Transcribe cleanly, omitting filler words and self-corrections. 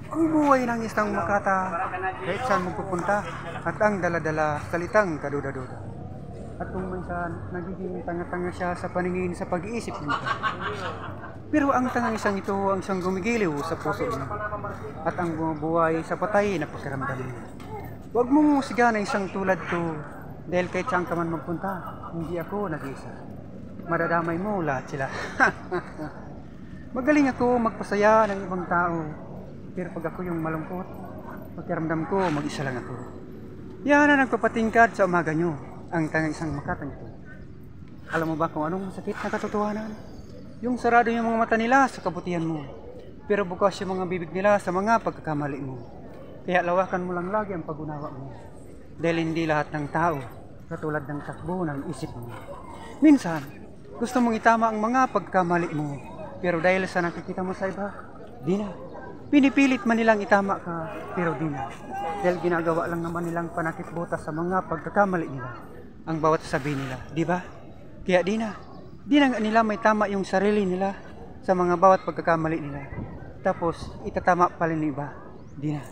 Ang buhay ng isang makata kahit saan magpupunta at ang daladala salitang kaduda-duda. At kung minsan nagiging tanga-tanga siya sa paningin sa pag-iisip nito. Pero ang tangang isang ito ang isang gumigiliw sa puso niya at ang bumubuhay sa patay na pakiramdam niya. Huwag mong musiga isang tulad ko dahil kahit saan ka man magpunta, hindi ako nag-isa. Madadamay mo lahat sila. Magaling ako magpasaya ng ibang tao. Pero pag ako yung malungkot, pakiramdam ko mag-isa lang ako. Yan ang nagpapatingkad sa umaga nyo, ang tangang isang makatang ito. Alam mo ba kung anong masakit na katotohanan? Yung sarado yung mga mata nila sa kabutihan mo, pero bukas yung mga bibig nila sa mga pagkakamali mo. Kaya lawakan mo lang lagi ang pag-unawa mo. Dahil hindi lahat ng tao katulad ng takbo ng isip mo. Minsan, gusto mong itama ang mga pagkamali mo, pero dahil sa nakikita mo sa iba, di na. Pinipilit man nilang itama ka, pero di na. Dahil ginagawa lang naman nilang panakitbutas sa mga pagkakamali nila. Ang bawat sabi nila, di ba? Kaya di na. Di na nila may tama yung sarili nila sa mga bawat pagkakamali nila. Tapos, itatama pa rin iba. Di na.